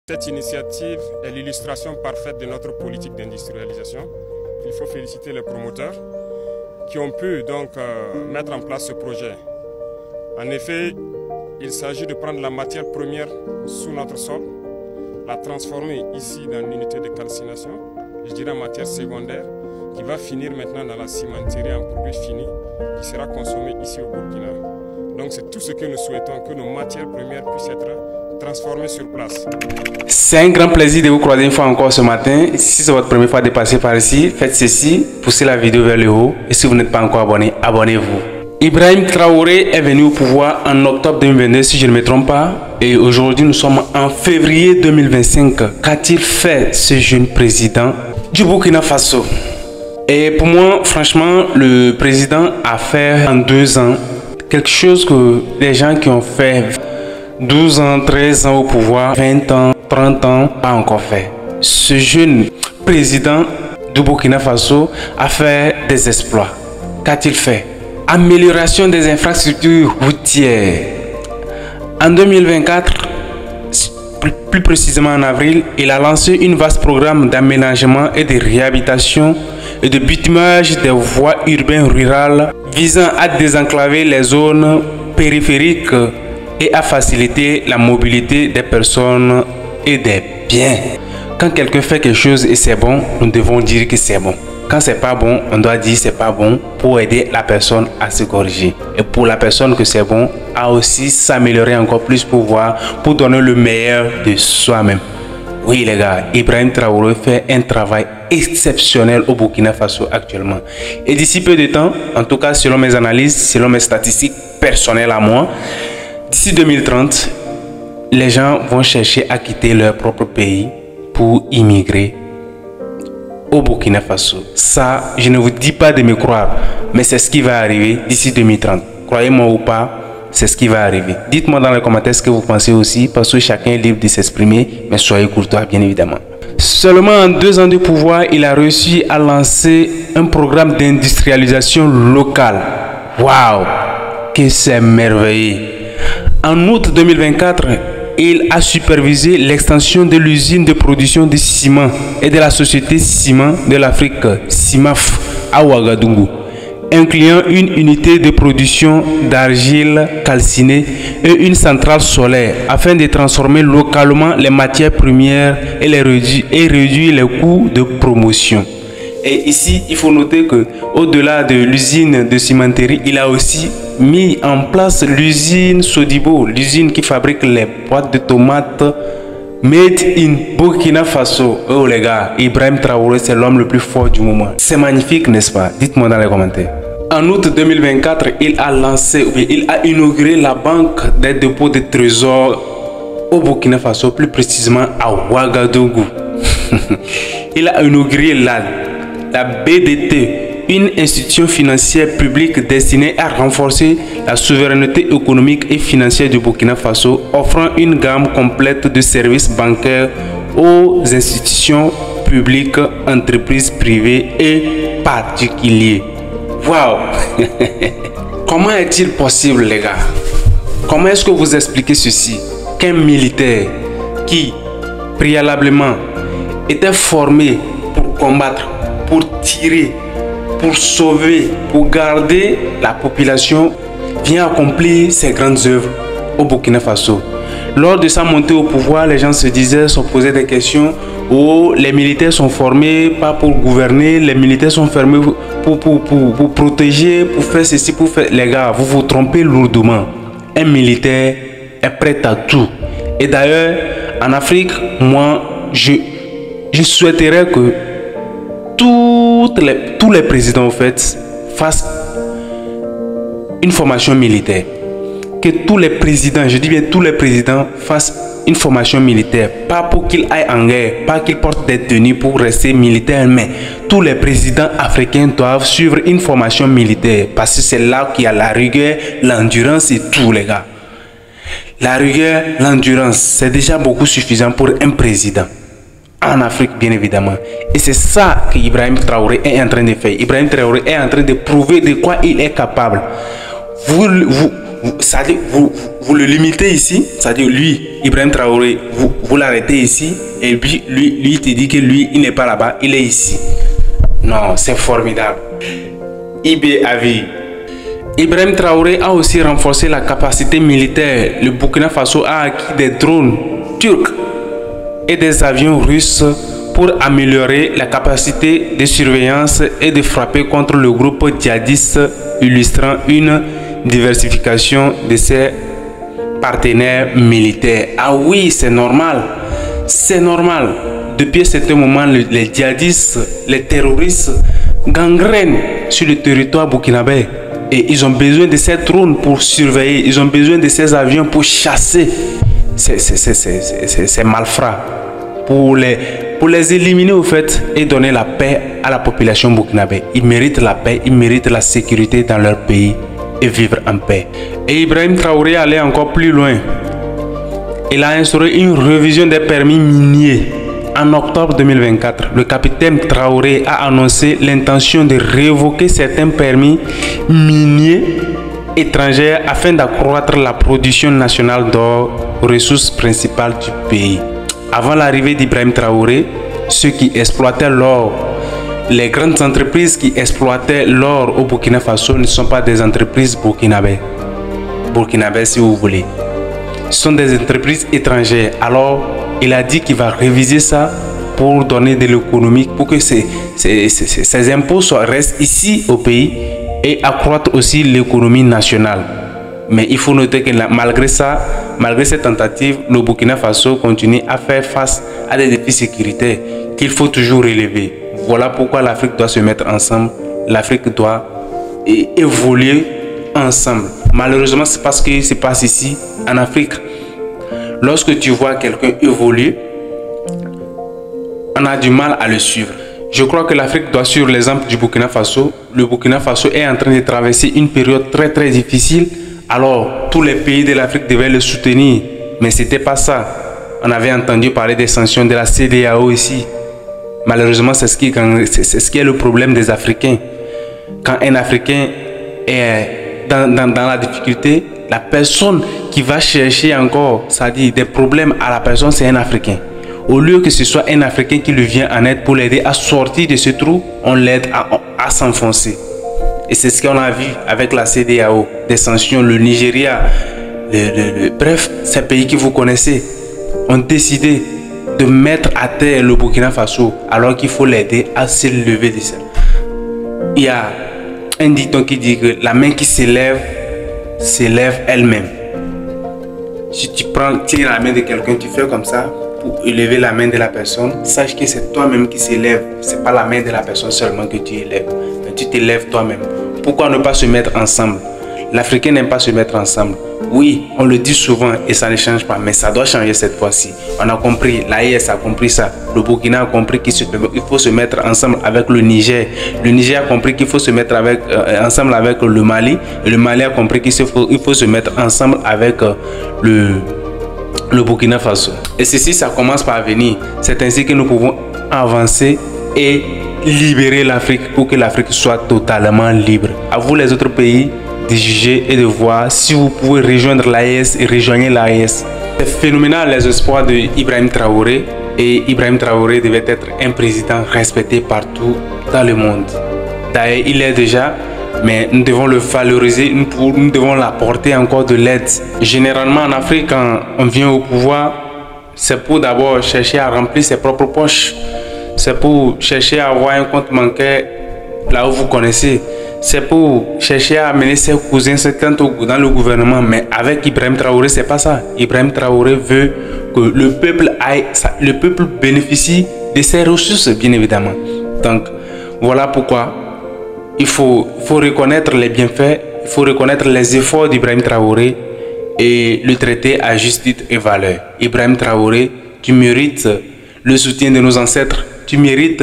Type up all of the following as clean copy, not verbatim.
Cette initiative est l'illustration parfaite de notre politique d'industrialisation. Il faut féliciter les promoteurs qui ont pu donc mettre en place ce projet. En effet, il s'agit de prendre la matière première sous notre sol, la transformer ici dans l'unité de calcination, je dirais en matière secondaire, qui va finir maintenant dans la cimenterie en produit fini, qui sera consommé ici au Burkina. Donc c'est tout ce que nous souhaitons, que nos matières premières puissent être transformées sur place. C'est un grand plaisir de vous croiser une fois encore ce matin. Si c'est votre première fois de passer par ici, faites ceci, poussez la vidéo vers le haut. Et si vous n'êtes pas encore abonné, abonnez-vous. Ibrahim Traoré est venu au pouvoir en octobre 2022, si je ne me trompe pas. Et aujourd'hui, nous sommes en février 2025. Qu'a-t-il fait ce jeune président du Burkina Faso? Et pour moi, franchement, le président a fait en 2 ans quelque chose que les gens qui ont fait 12 ans, 13 ans au pouvoir, 20 ans, 30 ans, pas encore fait. Ce jeune président du Burkina Faso a fait des exploits. Qu'a-t-il fait? Amélioration des infrastructures routières. En 2024, plus précisément en avril, il a lancé un vaste programme d'aménagement et de réhabilitation et de bitumage des voies urbaines rurales visant à désenclaver les zones périphériques et à faciliter la mobilité des personnes et des biens. Quand quelqu'un fait quelque chose et c'est bon, nous devons dire que c'est bon. Quand c'est pas bon, on doit dire c'est pas bon pour aider la personne à se corriger. Et pour la personne que c'est bon, à aussi s'améliorer encore plus pour donner le meilleur de soi-même. Oui les gars, Ibrahim Traoré fait un travail exceptionnel au Burkina Faso actuellement. Et d'ici peu de temps, en tout cas selon mes analyses, selon mes statistiques personnelles à moi, d'ici 2030, les gens vont chercher à quitter leur propre pays pour immigrer au Burkina Faso. Ça, je ne vous dis pas de me croire, mais c'est ce qui va arriver d'ici 2030. Croyez-moi ou pas, c'est ce qui va arriver. Dites-moi dans les commentaires ce que vous pensez aussi, parce que chacun est libre de s'exprimer, mais soyez courtois, bien évidemment. Seulement en 2 ans de pouvoir, il a réussi à lancer un programme d'industrialisation locale. Waouh, que c'est merveilleux! En août 2024, il a supervisé l'extension de l'usine de production de ciment et de la société Ciment de l'Afrique, CIMAF, à Ouagadougou, incluant une unité de production d'argile calcinée et une centrale solaire afin de transformer localement les matières premières et réduire les coûts de promotion. Et ici, il faut noter que au-delà de l'usine de cimenterie, il a aussi mis en place l'usine Sodibo, l'usine qui fabrique les boîtes de tomates made in Burkina Faso. Oh les gars, Ibrahim Traoré, c'est l'homme le plus fort du moment. C'est magnifique, n'est-ce pas? Dites-moi dans les commentaires. En août 2024, il a inauguré la banque des dépôts de trésors au Burkina Faso, plus précisément à Ouagadougou. Il a inauguré la BDT, une institution financière publique destinée à renforcer la souveraineté économique et financière du Burkina Faso, offrant une gamme complète de services bancaires aux institutions publiques, entreprises privées et particuliers. Waouh! Comment est-il possible, les gars? Comment est-ce que vous expliquez ceci? Qu'un militaire qui, préalablement, était formé pour combattre, pour tirer, pour sauver, pour garder la population, vient accomplir ces grandes œuvres au Burkina Faso. Lors de sa montée au pouvoir, les gens se posaient des questions. Oh, les militaires sont formés pas pour gouverner, les militaires sont formés pour protéger, pour faire ceci, pour faire... Les gars, vous vous trompez lourdement. Un militaire est prêt à tout. Et d'ailleurs, en Afrique, moi, je souhaiterais que tous les présidents en fait fassent une formation militaire. Que tous les présidents, je dis bien tous les présidents, fassent une formation militaire. Pas pour qu'ils aillent en guerre, pas qu'ils portent des tenues pour rester militaires, mais tous les présidents africains doivent suivre une formation militaire. Parce que c'est là qu'il y a la rigueur, l'endurance et tout, les gars. La rigueur, l'endurance, c'est déjà beaucoup suffisant pour un président. En Afrique, bien évidemment. Et c'est ça que Ibrahim Traoré est en train de faire. Ibrahim Traoré est en train de prouver de quoi il est capable. c'est-à-dire vous le limitez ici, c'est-à-dire lui, Ibrahim Traoré, vous l'arrêtez ici, et puis lui il te dit que lui, il n'est pas là-bas, il est ici. Non, c'est formidable. IB Avi. Ibrahim Traoré a aussi renforcé la capacité militaire. Le Burkina Faso a acquis des drones turcs et des avions russes pour améliorer la capacité de surveillance et de frapper contre le groupe djihadiste, illustrant une diversification de ses partenaires militaires. Ah oui, c'est normal. C'est normal. Depuis un certain moment, les djihadistes, les terroristes gangrènent sur le territoire burkinabé. Et ils ont besoin de ces drones pour surveiller. Ils ont besoin de ces avions pour chasser ces malfrats. Pour les éliminer au fait et donner la paix à la population burkinabé. Ils méritent la paix, ils méritent la sécurité dans leur pays et vivre en paix. Et Ibrahim Traoré allait encore plus loin. Il a instauré une révision des permis miniers. En octobre 2024, le capitaine Traoré a annoncé l'intention de révoquer certains permis miniers étrangers afin d'accroître la production nationale d'or, ressource principale du pays. Avant l'arrivée d'Ibrahim Traoré, ceux qui exploitaient l'or, les grandes entreprises qui exploitaient l'or au Burkina Faso ne sont pas des entreprises burkinabées. Burkinabées si vous voulez. Ce sont des entreprises étrangères. Alors, il a dit qu'il va réviser ça pour donner de l'économie, pour que ces impôts restent ici au pays et accroître aussi l'économie nationale. Mais il faut noter que malgré ça, malgré ces tentatives, le Burkina Faso continue à faire face à des défis sécuritaires qu'il faut toujours relever. Voilà pourquoi l'Afrique doit se mettre ensemble. L'Afrique doit évoluer ensemble. Malheureusement, c'est parce qu'il se passe ici, en Afrique. Lorsque tu vois quelqu'un évoluer, on a du mal à le suivre. Je crois que l'Afrique doit suivre l'exemple du Burkina Faso. Le Burkina Faso est en train de traverser une période très difficile. Alors, tous les pays de l'Afrique devaient le soutenir. Mais ce n'était pas ça. On avait entendu parler des sanctions de la CEDEAO ici. Malheureusement, c'est ce qui est le problème des Africains. Quand un Africain est dans la difficulté, la personne qui va chercher encore, c'est-à-dire des problèmes à la personne, c'est un Africain. Au lieu que ce soit un Africain qui lui vient en aide pour l'aider à sortir de ce trou, on l'aide à s'enfoncer. Et c'est ce qu'on a vu avec la CEDEAO, des sanctions, le Nigeria, bref, ces pays que vous connaissez, ont décidé de mettre à terre le Burkina Faso alors qu'il faut l'aider à se lever de ça. Il y a un dicton qui dit que la main qui s'élève elle-même. Si tu tiens la main de quelqu'un, tu fais comme ça pour élever la main de la personne, sache que c'est toi-même qui s'élève. Ce n'est pas la main de la personne seulement que tu élèves, mais tu t'élèves toi-même. Pourquoi ne pas se mettre ensemble? L'Africain n'aime pas se mettre ensemble. Oui, on le dit souvent et ça ne change pas, mais ça doit changer cette fois-ci. On a compris, l'AES a compris ça. Le Burkina a compris qu'il faut se mettre ensemble avec le Niger. Le Niger a compris qu'il faut se mettre ensemble avec le Mali. Et le Mali a compris qu'il faut se mettre ensemble avec le Burkina Faso. Et ceci, ça commence par venir. C'est ainsi que nous pouvons avancer et libérer l'Afrique pour que l'Afrique soit totalement libre. À vous les autres pays de juger et de voir si vous pouvez rejoindre l'AES et rejoindre l'AES. C'est phénoménal les espoirs de Ibrahim Traoré, et Ibrahim Traoré devait être un président respecté partout dans le monde. D'ailleurs, il est déjà, mais nous devons le valoriser, nous devons l'apporter encore de l'aide. Généralement en Afrique, quand on vient au pouvoir, c'est pour d'abord chercher à remplir ses propres poches. C'est pour chercher à avoir un compte bancaire là où vous connaissez. C'est pour chercher à amener ses cousins dans le gouvernement. Mais avec Ibrahim Traoré, c'est pas ça. Ibrahim Traoré veut que le peuple bénéficie de ses ressources, bien évidemment. Donc, voilà pourquoi il faut reconnaître les bienfaits, il faut reconnaître les efforts d'Ibrahim Traoré et le traiter à juste titre et valeur. Ibrahim Traoré, tu mérites le soutien de nos ancêtres, tu mérites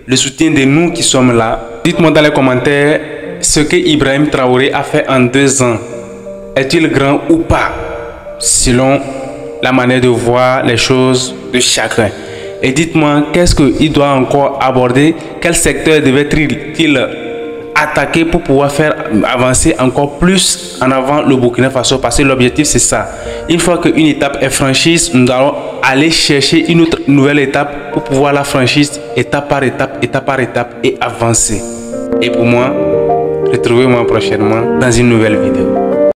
le soutien de nous qui sommes là. Dites-moi dans les commentaires ce que Ibrahim Traoré a fait en 2 ans. Est-il grand ou pas? Selon la manière de voir les choses de chacun. Et dites-moi qu'est-ce qu'il doit encore aborder, quel secteur devait-il attaquer pour pouvoir faire avancer encore plus en avant le Burkina Faso, parce que l'objectif c'est ça. Une fois qu'une étape est franchie, nous allons aller chercher une autre nouvelle étape pour pouvoir la franchir étape par étape et avancer. Et pour moi, retrouvez-moi prochainement dans une nouvelle vidéo.